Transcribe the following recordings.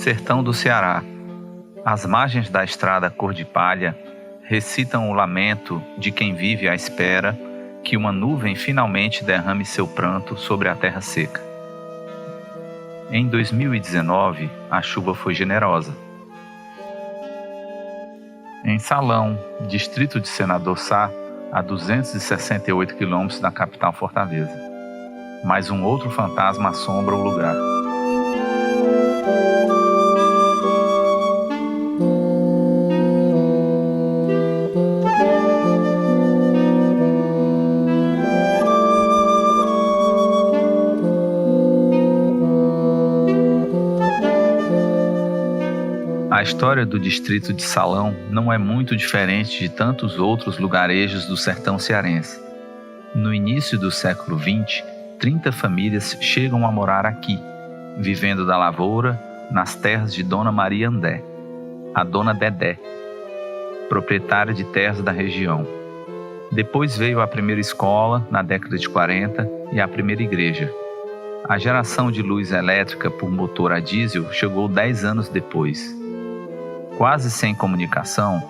Sertão do Ceará. As margens da estrada cor de palha recitam o lamento de quem vive à espera que uma nuvem finalmente derrame seu pranto sobre a terra seca. Em 2019, a chuva foi generosa. Em Salão, distrito de Senador Sá, a 268 quilômetros da capital Fortaleza. Mas um outro fantasma assombra o lugar. A história do distrito de Salão não é muito diferente de tantos outros lugarejos do sertão cearense. No início do século XX, 30 famílias chegam a morar aqui, vivendo da lavoura nas terras de Dona Maria Andé, a Dona Dedé, proprietária de terras da região. Depois veio a primeira escola, na década de 40, e a primeira igreja. A geração de luz elétrica por motor a diesel chegou 10 anos depois. Quase sem comunicação,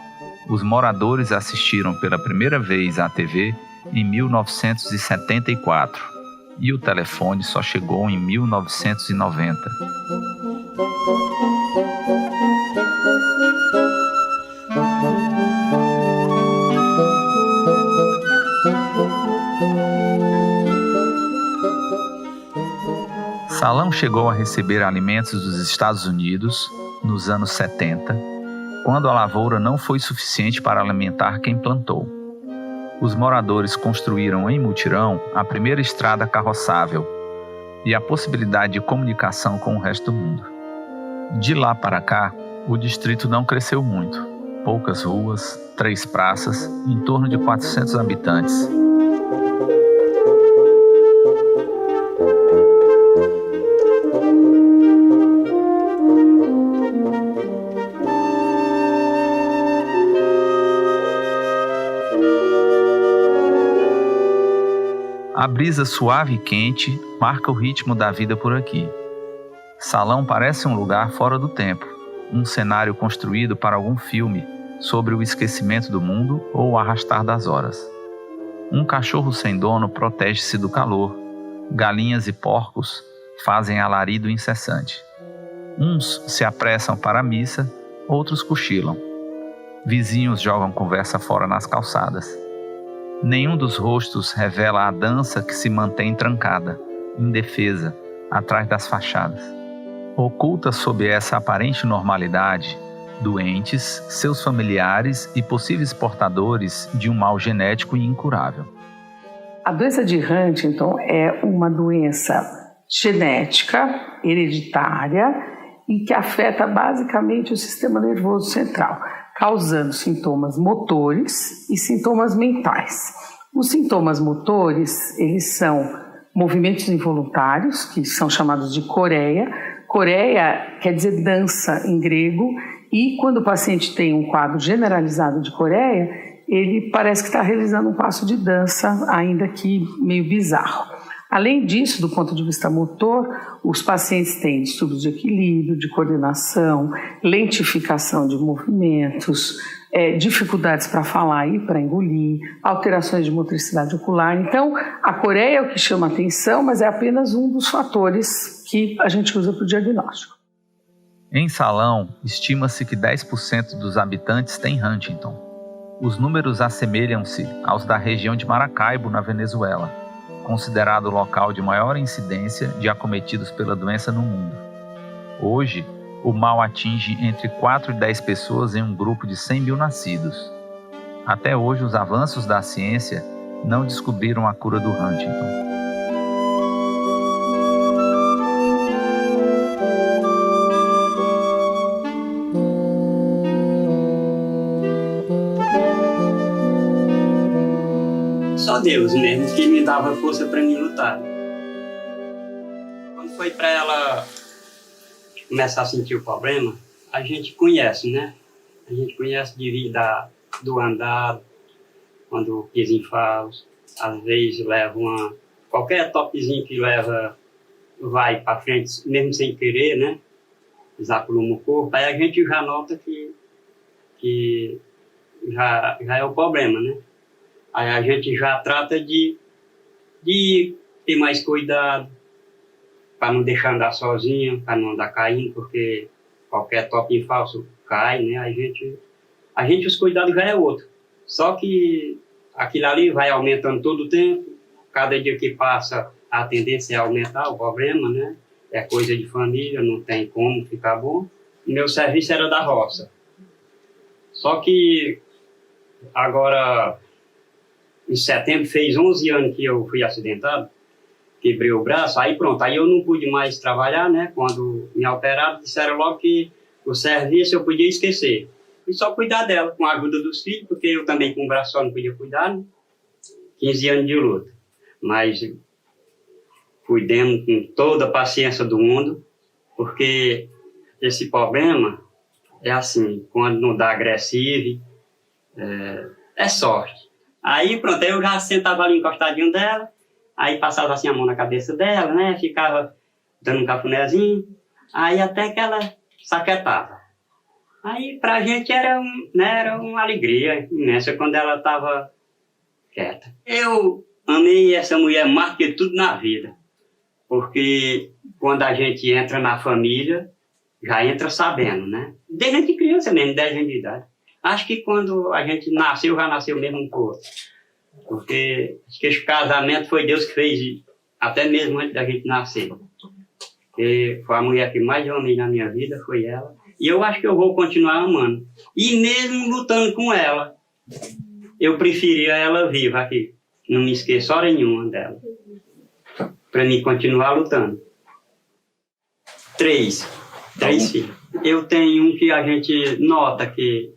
os moradores assistiram pela primeira vez à TV em 1974 e o telefone só chegou em 1990. Salão chegou a receber alimentos dos Estados Unidos nos anos 70, quando a lavoura não foi suficiente para alimentar quem plantou. Os moradores construíram em mutirão a primeira estrada carroçável e a possibilidade de comunicação com o resto do mundo. De lá para cá, o distrito não cresceu muito. Poucas ruas, 3 praças, em torno de 400 habitantes. A brisa suave e quente marca o ritmo da vida por aqui. Salão parece um lugar fora do tempo, um cenário construído para algum filme sobre o esquecimento do mundo ou o arrastar das horas. Um cachorro sem dono protege-se do calor. Galinhas e porcos fazem alarido incessante. Uns se apressam para a missa, outros cochilam. Vizinhos jogam conversa fora nas calçadas. Nenhum dos rostos revela a dança que se mantém trancada, indefesa, atrás das fachadas. Oculta sob essa aparente normalidade, doentes, seus familiares e possíveis portadores de um mal genético e incurável. A doença de Huntington é uma doença genética, hereditária e que afeta basicamente o sistema nervoso central, causando sintomas motores e sintomas mentais. Os sintomas motores, eles são movimentos involuntários, que são chamados de coreia. Coreia quer dizer dança em grego, e quando o paciente tem um quadro generalizado de coreia, ele parece que está realizando um passo de dança, ainda que meio bizarro. Além disso, do ponto de vista motor, os pacientes têm distúrbios de equilíbrio, de coordenação, lentificação de movimentos, dificuldades para falar e para engolir, alterações de motricidade ocular. Então, a coreia é o que chama atenção, mas é apenas um dos fatores que a gente usa para o diagnóstico. Em Salão, estima-se que 10% dos habitantes têm Huntington. Os números assemelham-se aos da região de Maracaibo, na Venezuela, considerado o local de maior incidência de acometidos pela doença no mundo. Hoje, o mal atinge entre 4 e 10 pessoas em um grupo de 100 mil nascidos. Até hoje, os avanços da ciência não descobriram a cura do Huntington. Só Deus mesmo que me dava força para me lutar. Quando foi para ela começar a sentir o problema, a gente conhece, né? A gente conhece do andar, quando pisa em falos, às vezes leva qualquer toquezinho que leva, vai para frente, mesmo sem querer, né? desapluma o corpo, aí a gente já nota que já é o problema, né? Aí a gente já trata de ter mais cuidado, para não deixar andar sozinho, para não andar caindo, porque qualquer toque falso cai, né? A gente os cuidados já é outro. Só que aquilo ali vai aumentando todo o tempo, cada dia que passa a tendência é aumentar o problema, né? É coisa de família, não tem como ficar bom. Meu serviço era da roça. Só que agora, em setembro, fez 11 anos que eu fui acidentado, quebrei o braço, aí pronto, aí eu não pude mais trabalhar, né? Quando me operaram, disseram logo que o serviço eu podia esquecer. E só cuidar dela, com a ajuda dos filhos, porque eu também com o braço só não podia cuidar, né? 15 anos de luta. Mas cuidemos com toda a paciência do mundo, porque esse problema é assim, quando não dá agressivo, é sorte. Aí pronto, eu já sentava ali encostadinho dela, aí passava assim a mão na cabeça dela, né, ficava dando um cafunézinho, aí até que ela saquetava. Aí pra gente era uma alegria imensa quando ela estava quieta. Eu amei essa mulher mais que tudo na vida. Porque quando a gente entra na família, já entra sabendo, né? Desde criança mesmo, 10 anos de idade. Acho que quando a gente nasceu, já nasceu mesmo um pouco. Porque acho que esse casamento foi Deus que fez, até mesmo antes da gente nascer. Porque foi a mulher que mais eu amei na minha vida, foi ela. E eu acho que eu vou continuar amando. E mesmo lutando com ela, eu preferia ela viva aqui. Não me esqueço hora nenhuma dela. Para mim continuar lutando. 3 filhos. Eu tenho um que a gente nota que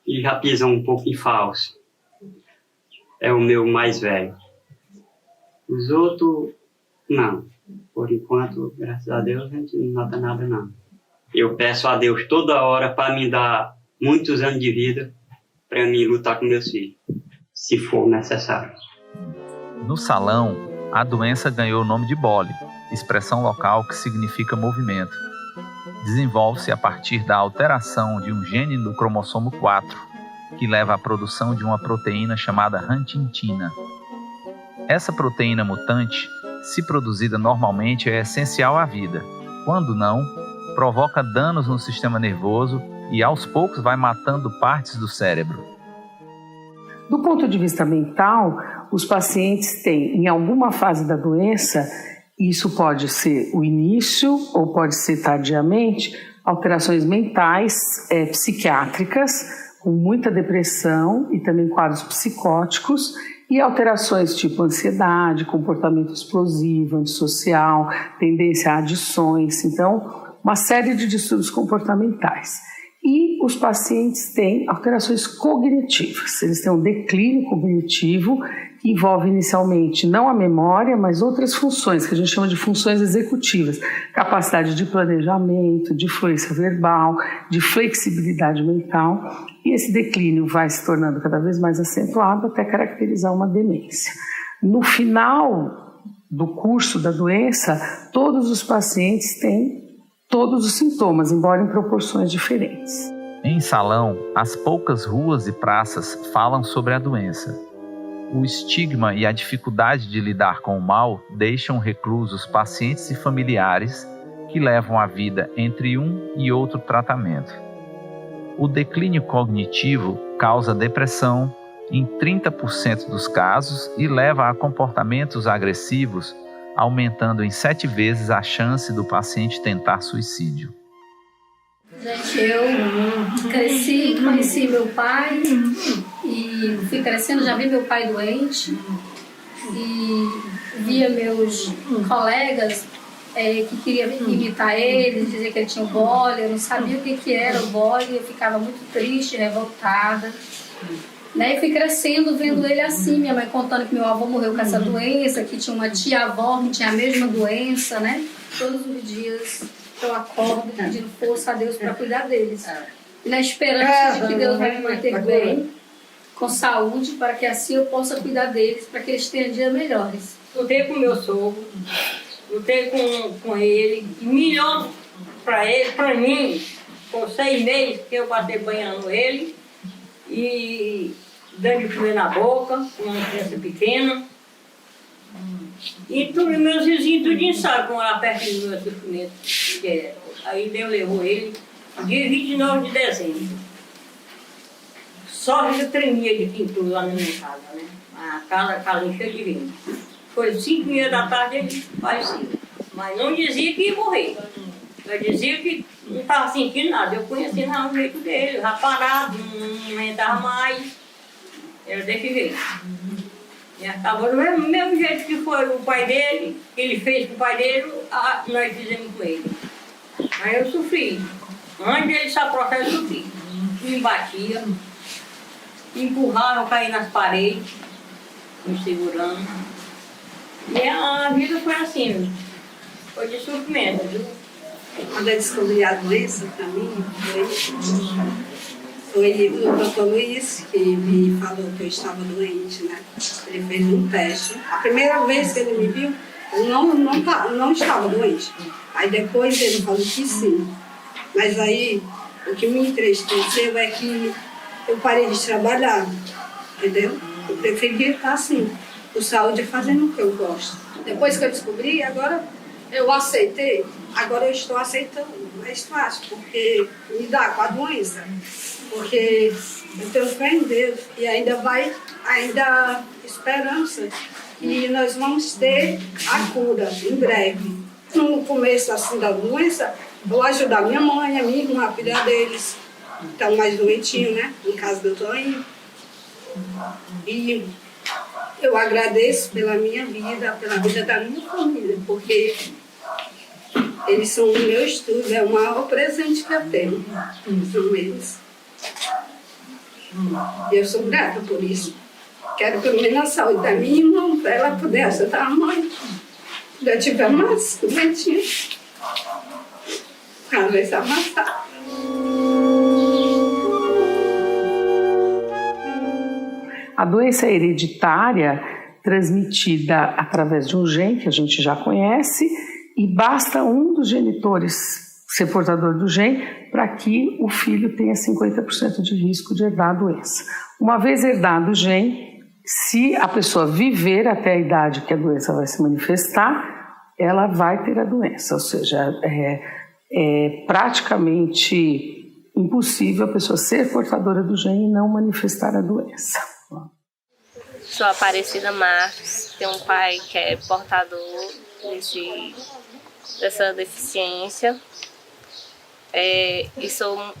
já pisa um pouco em falso. É o meu mais velho. Os outros, não. Por enquanto, graças a Deus, a gente não nota nada, não. Eu peço a Deus toda hora para me dar muitos anos de vida para mim lutar com meus filhos, se for necessário. No salão, a doença ganhou o nome de bole, expressão local que significa movimento. Desenvolve-se a partir da alteração de um gene do cromossomo 4, que leva à produção de uma proteína chamada huntingtina. Essa proteína mutante, se produzida normalmente, é essencial à vida. Quando não, provoca danos no sistema nervoso e aos poucos vai matando partes do cérebro. Do ponto de vista mental, os pacientes têm, em alguma fase da doença, isso pode ser o início ou pode ser tardiamente, alterações mentais, psiquiátricas, com muita depressão e também quadros psicóticos, e alterações tipo ansiedade, comportamento explosivo, antissocial, tendência a adições, então uma série de distúrbios comportamentais. E os pacientes têm alterações cognitivas, eles têm um declínio cognitivo que envolve inicialmente não a memória, mas outras funções, que a gente chama de funções executivas, capacidade de planejamento, de fluência verbal, de flexibilidade mental, e esse declínio vai se tornando cada vez mais acentuado até caracterizar uma demência. No final do curso da doença, todos os pacientes têm todos os sintomas, embora em proporções diferentes. Em Salão, as poucas ruas e praças falam sobre a doença. O estigma e a dificuldade de lidar com o mal deixam reclusos pacientes e familiares que levam a vida entre um e outro tratamento. O declínio cognitivo causa depressão em 30% dos casos e leva a comportamentos agressivos, aumentando em 7 vezes a chance do paciente tentar suicídio. Gente, eu cresci, conheci meu pai e fui crescendo, já vi meu pai doente e via meus colegas que queriam imitar ele, dizer que ele tinha o bole, eu não sabia o que era o bole, eu ficava muito triste, revoltada. E fui crescendo vendo ele assim, minha mãe contando que meu avô morreu com essa doença, que tinha uma tia-avó que tinha a mesma doença, né? Todos os dias eu acordo pedindo força a Deus para cuidar deles. E na esperança de que Deus vai me manter bem, com saúde, para que assim eu possa cuidar deles, para que eles tenham dias melhores. Lutei com meu sogro, lutei com ele, e melhor para ele, para mim, com 6 meses que eu passei banhando ele e dando de comer na boca, com uma criança pequena. E todos meus vizinhos tudinho sabem como era perto do meu sofrimento. Aí Deus levou ele dia 29 de dezembro. Só eu tremia de pintura lá na minha casa, né? A casa cheia de vento. Foi 5h30 da tarde ele faleceu. Mas não dizia que ia morrer. Eu dizia que não estava sentindo nada. Eu conhecia o jeito dele, já parado, não entrava mais. Era desse jeito. E acabou do mesmo jeito que foi o pai dele, que ele fez com o pai dele, nós fizemos com ele. Aí eu sofri. Antes dele se aproximar, eu sofri. Me batia, me empurrava, eu caí nas paredes, me segurando. E a vida foi assim, foi de sofrimento, viu? Quando eu descobri a doença, para mim, foi o doutor Luiz que me falou que eu estava doente, né? Ele fez um teste. A primeira vez que ele me viu, eu não estava doente. Aí depois ele falou que sim. Mas aí, o que me entristeceu é que eu parei de trabalhar, entendeu? Eu preferia estar assim, por saúde, fazendo o que eu gosto. Depois que eu descobri, agora eu aceitei. Agora eu estou aceitando mais fácil, porque lidar com a doença. Porque eu tenho fé em Deus e ainda esperança que nós vamos ter a cura em breve. No começo assim da doença, eu vou ajudar minha mãe, a minha irmã, a filha deles, que estão mais doentinhos, né? Em casa do Toninho. E eu agradeço pela minha vida, pela vida da minha família, porque eles são o meu estudo, é o maior presente que eu tenho. São eles. E eu sou grata por isso. Quero pelo menos a saúde da minha irmã, para ela poder ajudar a mãe. Se eu tiver mais doentinha, às vezes amassar. A doença hereditária, transmitida através de um gene que a gente já conhece, e basta um dos genitores ser portador do gene para que o filho tenha 50% de risco de herdar a doença. Uma vez herdado o gene, se a pessoa viver até a idade que a doença vai se manifestar, ela vai ter a doença, ou seja, é praticamente impossível a pessoa ser portadora do gene e não manifestar a doença. Sou Aparecida Marques, tenho um pai que é portador dessa deficiência.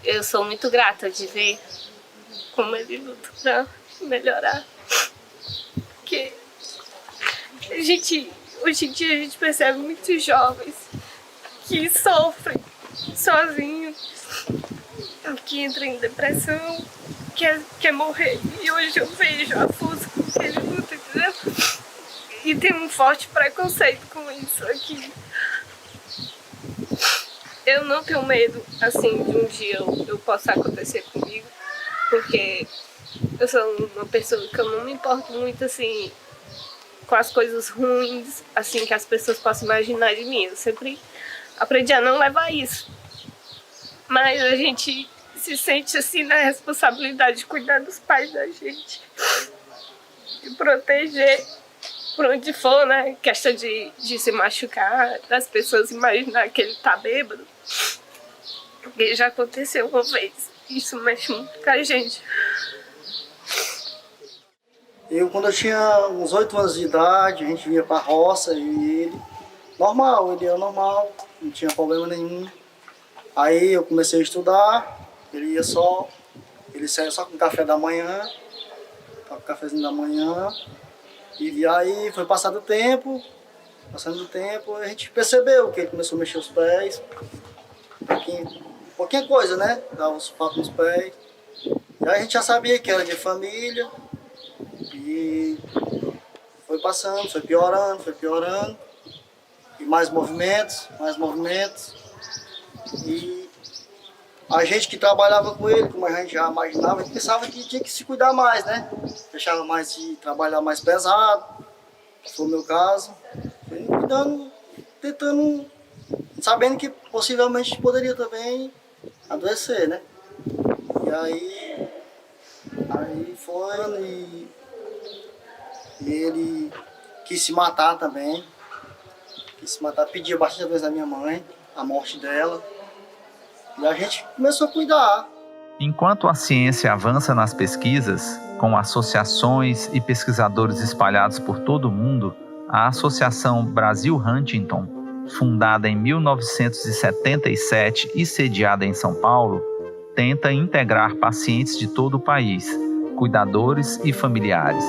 Eu sou muito grata de ver como ele luta para melhorar. Porque hoje em dia a gente percebe muitos jovens que sofrem sozinhos, que entram em depressão, quer morrer. E hoje eu vejo a força com que ele luta, entendeu? E tem um forte preconceito com isso aqui. Eu não tenho medo, assim, de um dia eu possa acontecer comigo, porque eu sou uma pessoa que eu não me importo muito, assim, com as coisas ruins, assim, que as pessoas possam imaginar de mim. Eu sempre aprendi a não levar isso. Mas a gente se sente, assim, na responsabilidade de cuidar dos pais da gente, de proteger por onde for, né? Questão de se machucar, das pessoas imaginar que ele tá bêbado. Porque já aconteceu uma vez. Isso mexe muito com a gente. Quando eu tinha uns 8 anos de idade, a gente vinha pra roça, eu e ele. Normal, ele era normal, não tinha problema nenhum. Aí eu comecei a estudar, ele saía só com café da manhã, com o cafezinho da manhã. E aí foi passando o tempo, a gente percebeu que ele começou a mexer os pés, pouquinha coisa, né? Dava uns papos nos pés. E aí a gente já sabia que era de família, e foi passando, foi piorando, e mais movimentos, e a gente que trabalhava com ele, como a gente já imaginava, a gente pensava que tinha que se cuidar mais, né? Deixava mais de trabalhar mais pesado, que foi o meu caso. Foi cuidando, tentando sabendo que possivelmente poderia também adoecer, né? E aí foi e ele quis se matar também. Quis se matar, pedia bastante vezes a minha mãe, a morte dela. E a gente começou a cuidar. Enquanto a ciência avança nas pesquisas, com associações e pesquisadores espalhados por todo o mundo, a Associação Brasil Huntington, fundada em 1977 e sediada em São Paulo, tenta integrar pacientes de todo o país, cuidadores e familiares.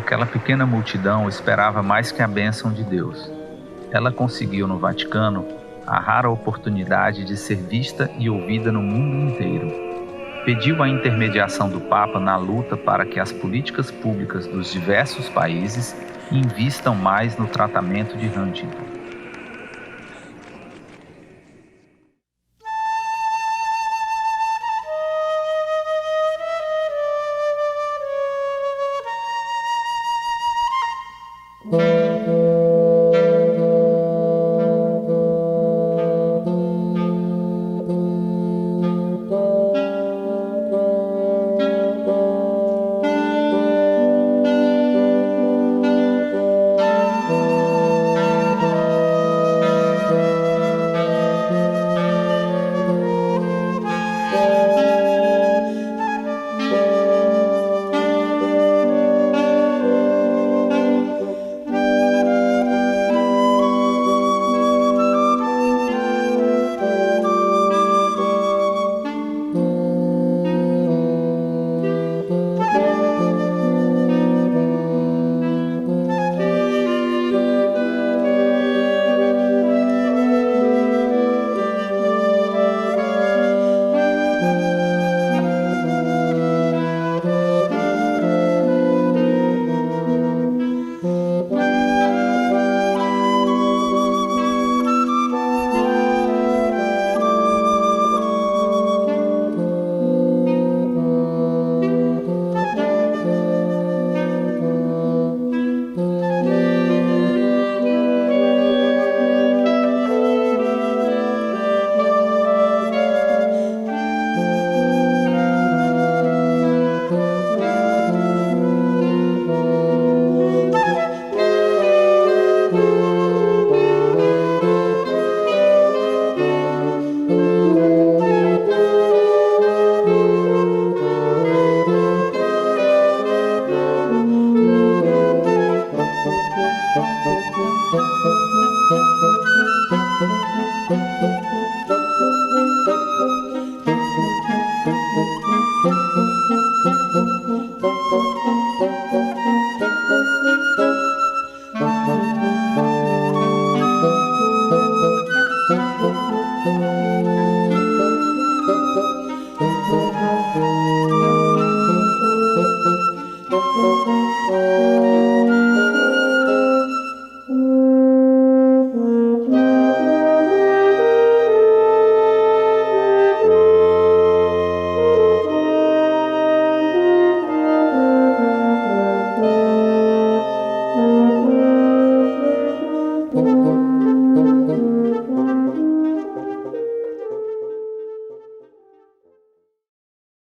Aquela pequena multidão esperava mais que a bênção de Deus. Ela conseguiu no Vaticano a rara oportunidade de ser vista e ouvida no mundo inteiro. Pediu a intermediação do Papa na luta para que as políticas públicas dos diversos países invistam mais no tratamento de Huntington.